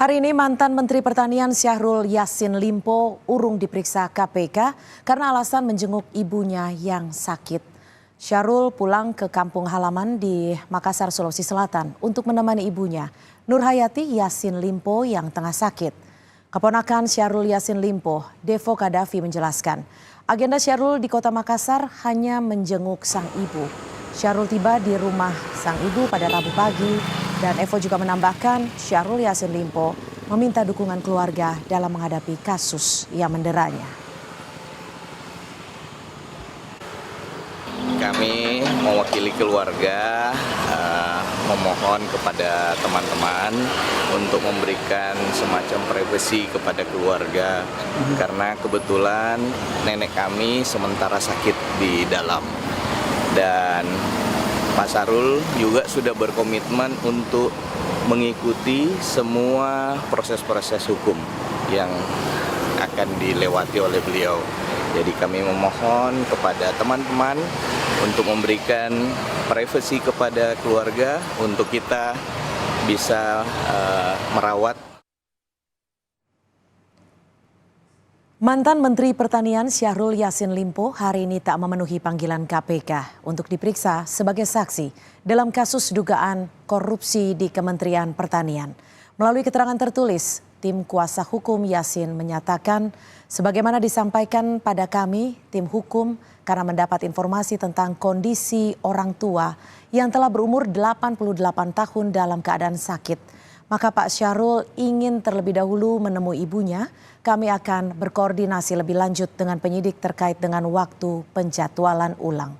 Hari ini mantan Menteri Pertanian Syahrul Yassin Limpo urung diperiksa KPK karena alasan menjenguk ibunya yang sakit. Syahrul pulang ke kampung halaman di Makassar, Sulawesi Selatan untuk menemani ibunya, Nurhayati Yassin Limpo yang tengah sakit. Keponakan Syahrul Yassin Limpo, Devo Kadafi menjelaskan, agenda Syahrul di kota Makassar hanya menjenguk sang ibu. Syahrul tiba di rumah sang ibu pada Rabu pagi dan Evo juga menambahkan Syahrul Yassin Limpo meminta dukungan keluarga dalam menghadapi kasus yang menderanya. Kami mewakili keluarga memohon kepada teman-teman untuk memberikan semacam privasi kepada keluarga karena kebetulan nenek kami sementara sakit di dalam. Dan Pak Syahrul juga sudah berkomitmen untuk mengikuti semua proses-proses hukum yang akan dilewati oleh beliau. Jadi kami memohon kepada teman-teman untuk memberikan privasi kepada keluarga untuk kita bisa merawat. Mantan Menteri Pertanian Syahrul Yassin Limpo hari ini tak memenuhi panggilan KPK untuk diperiksa sebagai saksi dalam kasus dugaan korupsi di Kementerian Pertanian. Melalui keterangan tertulis, tim kuasa hukum Yassin menyatakan sebagaimana disampaikan pada kami, tim hukum karena mendapat informasi tentang kondisi orang tua yang telah berumur 88 tahun dalam keadaan sakit. Maka Pak Syahrul ingin terlebih dahulu menemui ibunya. Kami akan berkoordinasi lebih lanjut dengan penyidik terkait dengan waktu penjadwalan ulang.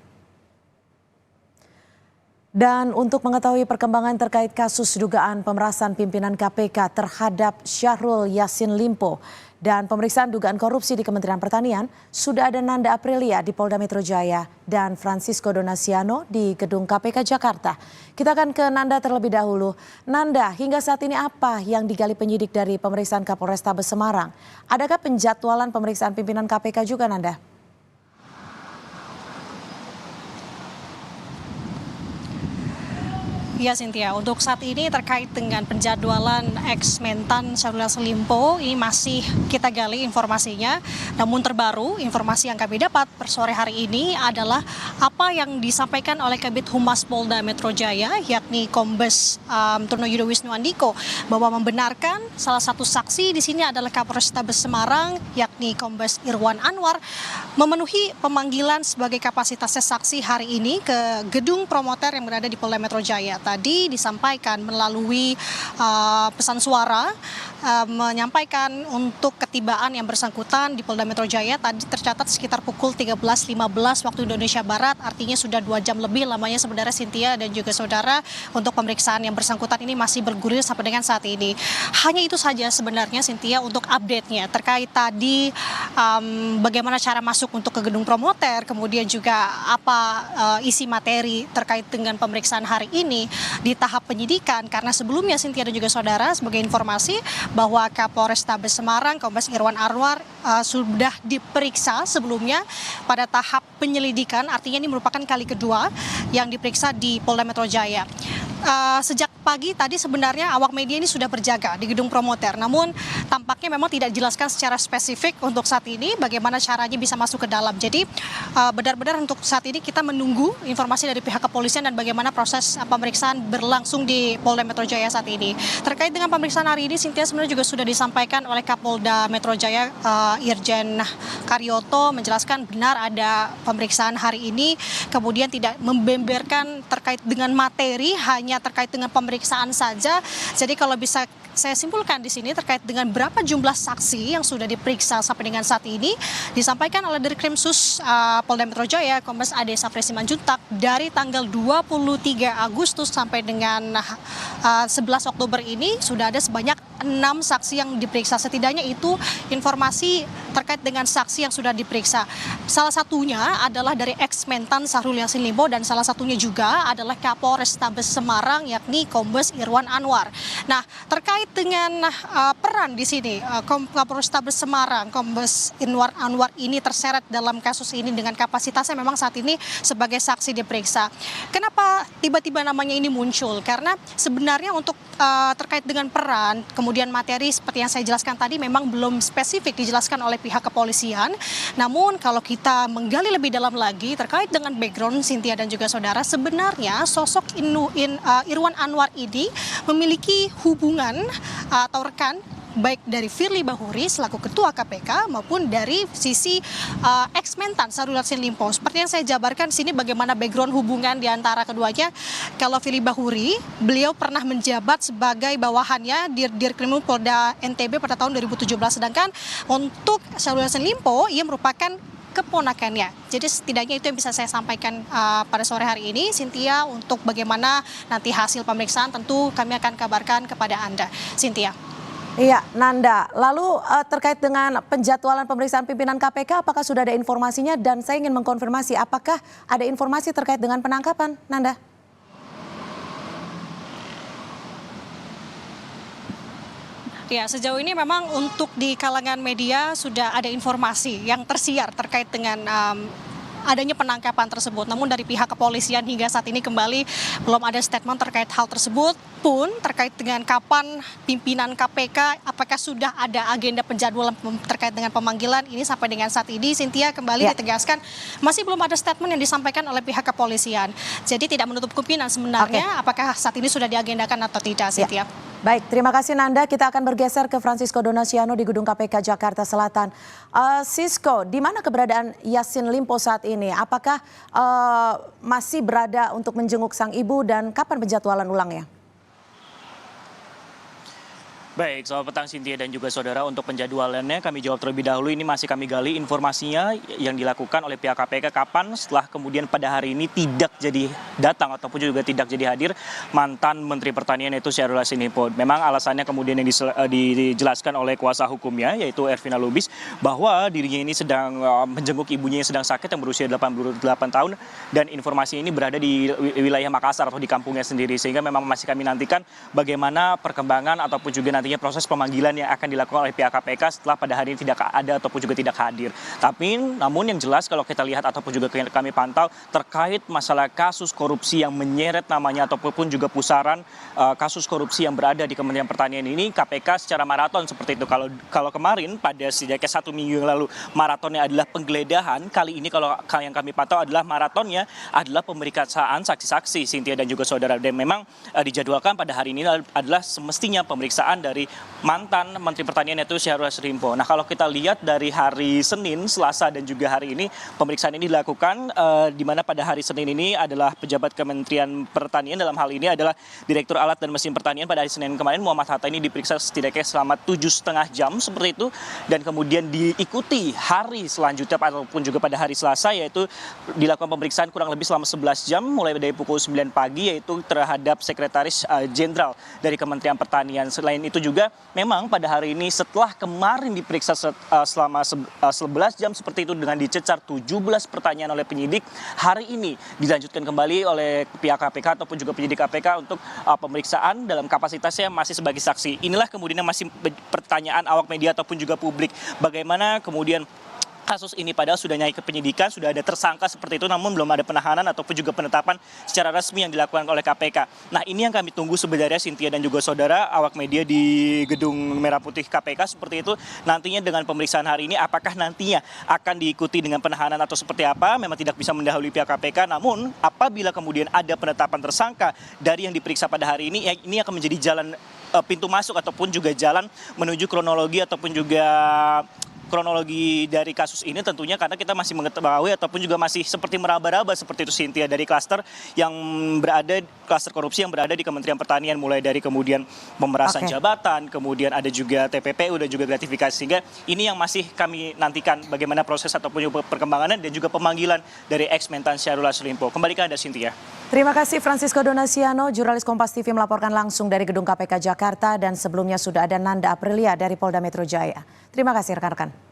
Dan untuk mengetahui perkembangan terkait kasus dugaan pemerasan pimpinan KPK terhadap Syahrul Yassin Limpo dan pemeriksaan dugaan korupsi di Kementerian Pertanian, sudah ada Nanda Aprilia di Polda Metro Jaya dan Francisco Donasiano di Gedung KPK Jakarta. Kita akan ke Nanda terlebih dahulu. Nanda, hingga saat ini apa yang digali penyidik dari pemeriksaan Kapolrestabes Semarang? Adakah penjadwalan pemeriksaan pimpinan KPK juga, Nanda? Ya Cynthia, untuk saat ini terkait dengan penjadwalan ex-mentan Syahrul Yassin Limpo ini masih kita gali informasinya. Namun terbaru informasi yang kami dapat per sore hari ini adalah apa yang disampaikan oleh Kabid Humas Polda Metro Jaya yakni Kombes Turno Yudo Wisnu Andiko bahwa membenarkan salah satu saksi di sini adalah Kapolrestabes Semarang yakni Kombes Irwan Anwar memenuhi pemanggilan sebagai kapasitasnya saksi hari ini ke gedung promoter yang berada di Polda Metro Jaya. Tadi disampaikan melalui pesan suara menyampaikan untuk ketibaan yang bersangkutan di Polda Metro Jaya tadi tercatat sekitar pukul 13.15 waktu Indonesia Barat, artinya sudah 2 jam lebih lamanya sebenarnya Cynthia dan juga saudara untuk pemeriksaan yang bersangkutan ini masih bergulir sampai dengan saat ini. Hanya itu saja sebenarnya Cynthia untuk update-nya terkait tadi bagaimana cara masuk untuk ke gedung promoter, kemudian juga apa isi materi terkait dengan pemeriksaan hari ini di tahap penyidikan, karena sebelumnya Cynthia dan juga saudara sebagai informasi bahwa Kapolrestabes Semarang Kombes Irwan Anwar sudah diperiksa sebelumnya pada tahap penyelidikan, artinya ini merupakan kali kedua yang diperiksa di Polda Metro Jaya. Sejak pagi tadi sebenarnya awak media ini sudah berjaga di gedung promoter, namun tampaknya memang tidak dijelaskan secara spesifik untuk saat ini bagaimana caranya bisa masuk ke dalam. Jadi benar-benar untuk saat ini kita menunggu informasi dari pihak kepolisian dan bagaimana proses pemeriksaan berlangsung di Polda Metro Jaya saat ini. Terkait dengan pemeriksaan hari ini, Cynthia sebenarnya juga sudah disampaikan oleh Kapolda Metro Jaya Irjen Karyoto menjelaskan benar ada pemeriksaan hari ini, kemudian tidak membeberkan terkait dengan materi, hanya terkait dengan pemeriksaan saja. Jadi kalau bisa saya simpulkan di sini terkait dengan berapa jumlah saksi yang sudah diperiksa sampai dengan saat ini disampaikan oleh Dirkrimsus Polda Metro Jaya Kombes Ade Safri Simanjuntak dari tanggal 23 Agustus sampai dengan 11 Oktober ini sudah ada sebanyak 6 saksi yang diperiksa. Setidaknya itu informasi terkait dengan saksi yang sudah diperiksa. Salah satunya adalah dari ex-mentan Syahrul Yassin Limpo dan salah satunya juga adalah Kapolrestabes Semarang yakni Kombes Irwan Anwar. Nah, terkait terkait dengan peran di sini Kapolrestabes Semarang, Kombes Anwar ini terseret dalam kasus ini dengan kapasitasnya memang saat ini sebagai saksi diperiksa. Kenapa tiba-tiba namanya ini muncul? Karena sebenarnya untuk terkait dengan peran, kemudian materi seperti yang saya jelaskan tadi memang belum spesifik dijelaskan oleh pihak kepolisian. Namun kalau kita menggali lebih dalam lagi terkait dengan background Cynthia dan juga saudara, sebenarnya sosok Irwan Anwar ini memiliki hubungan atau rekan baik dari Firly Bahuri selaku Ketua KPK maupun dari sisi ex-mentan Syahrul Yassin Limpo. Seperti yang saya jabarkan di sini bagaimana background hubungan di antara keduanya. Kalau Firly Bahuri, beliau pernah menjabat sebagai bawahannya Dirkrimum Polda NTB pada tahun 2017. Sedangkan untuk Syahrul Yassin Limpo, ia merupakan keponakannya. Jadi setidaknya itu yang bisa saya sampaikan pada sore hari ini. Cynthia, untuk bagaimana nanti hasil pemeriksaan tentu kami akan kabarkan kepada Anda. Cynthia. Iya, Nanda. Lalu terkait dengan penjadwalan pemeriksaan pimpinan KPK, apakah sudah ada informasinya? Dan saya ingin mengkonfirmasi, apakah ada informasi terkait dengan penangkapan, Nanda? Ya, sejauh ini memang untuk di kalangan media sudah ada informasi yang tersiar terkait dengan adanya penangkapan tersebut. Namun dari pihak kepolisian hingga saat ini kembali belum ada statement terkait hal tersebut. Pun terkait dengan kapan pimpinan KPK, apakah sudah ada agenda penjadwalan terkait dengan pemanggilan ini sampai dengan saat ini, Cynthia, kembali ditegaskan masih belum ada statement yang disampaikan oleh pihak kepolisian. Jadi tidak menutup kemungkinan sebenarnya apakah saat ini sudah diagendakan atau tidak, Cynthia. Baik, terima kasih Nanda. Kita akan bergeser ke Francisco Donasiano di Gedung KPK Jakarta Selatan. Sisko, di mana keberadaan Yassin Limpo saat ini? Apakah masih berada untuk menjenguk sang ibu dan kapan penjadwalan ulangnya? Baik, selamat petang Cynthia dan juga saudara. Untuk penjadwalannya kami jawab terlebih dahulu. Ini masih kami gali informasinya yang dilakukan oleh pihak KPK kapan setelah kemudian pada hari ini tidak jadi datang ataupun juga tidak jadi hadir mantan Menteri Pertanian yaitu Syahrul Yassin Limpo. Memang alasannya kemudian yang dijelaskan oleh kuasa hukumnya yaitu Ervina Lubis bahwa dirinya ini sedang menjenguk ibunya yang sedang sakit yang berusia 88 tahun dan informasi ini berada di wilayah Makassar atau di kampungnya sendiri, sehingga memang masih kami nantikan bagaimana perkembangan ataupun juga nantinya proses pemanggilan yang akan dilakukan oleh pihak KPK setelah pada hari ini tidak ada ataupun juga tidak hadir. Tapi namun yang jelas kalau kita lihat ataupun juga kami pantau terkait masalah kasus korupsi yang menyeret namanya ataupun juga pusaran kasus korupsi yang berada di Kementerian Pertanian ini, KPK secara maraton seperti itu. Kalau kemarin pada setidaknya 1 minggu yang lalu maratonnya adalah penggeledahan, kali ini kalau yang kami pantau adalah maratonnya adalah pemeriksaan saksi-saksi, Cynthia dan juga saudara. Dan memang dijadwalkan pada hari ini adalah semestinya pemeriksaan dari mantan Menteri Pertanian yaitu Syahrul Yassin Limpo. Nah, kalau kita lihat dari hari Senin, Selasa dan juga hari ini pemeriksaan ini dilakukan di mana pada hari Senin ini adalah pejabat Kementerian Pertanian, dalam hal ini adalah Direktur Alat dan Mesin Pertanian. Pada hari Senin kemarin Muhammad Hatta ini diperiksa setidaknya selama 7,5 jam seperti itu, dan kemudian diikuti hari selanjutnya ataupun juga pada hari Selasa yaitu dilakukan pemeriksaan kurang lebih selama 11 jam mulai dari pukul 9 pagi yaitu terhadap Sekretaris Jenderal dari Kementerian Pertanian. Selain itu juga memang pada hari ini setelah kemarin diperiksa selama 11 jam seperti itu dengan dicecar 17 pertanyaan oleh penyidik, hari ini dilanjutkan kembali oleh pihak KPK ataupun juga penyidik KPK untuk pemeriksaan dalam kapasitasnya masih sebagai saksi. Inilah kemudian masih pertanyaan awak media ataupun juga publik, bagaimana kemudian kasus ini padahal sudah naik ke penyidikan, sudah ada tersangka seperti itu, namun belum ada penahanan ataupun juga penetapan secara resmi yang dilakukan oleh KPK. Nah, ini yang kami tunggu sebenarnya Cynthia dan juga saudara awak media di Gedung Merah Putih KPK seperti itu. Nantinya dengan pemeriksaan hari ini apakah nantinya akan diikuti dengan penahanan atau seperti apa, memang tidak bisa mendahului pihak KPK. Namun apabila kemudian ada penetapan tersangka dari yang diperiksa pada hari ini, ya ini akan menjadi jalan pintu masuk ataupun juga jalan menuju kronologi ataupun juga kronologi dari kasus ini tentunya, karena kita masih mengetahui ataupun juga masih seperti meraba-raba seperti itu Cynthia dari klaster korupsi yang berada di Kementerian Pertanian, mulai dari kemudian pemerasan jabatan, kemudian ada juga TPPU dan juga gratifikasi, sehingga ini yang masih kami nantikan bagaimana proses ataupun juga perkembangannya dan juga pemanggilan dari ex-mentan Syahrul Yassin Limpo. Kembali ke Anda Cynthia. Terima kasih Francisco Donasiano, jurnalis Kompas TV melaporkan langsung dari Gedung KPK Jakarta, dan sebelumnya sudah ada Nanda Aprilia dari Polda Metro Jaya. Terima kasih rekan-rekan.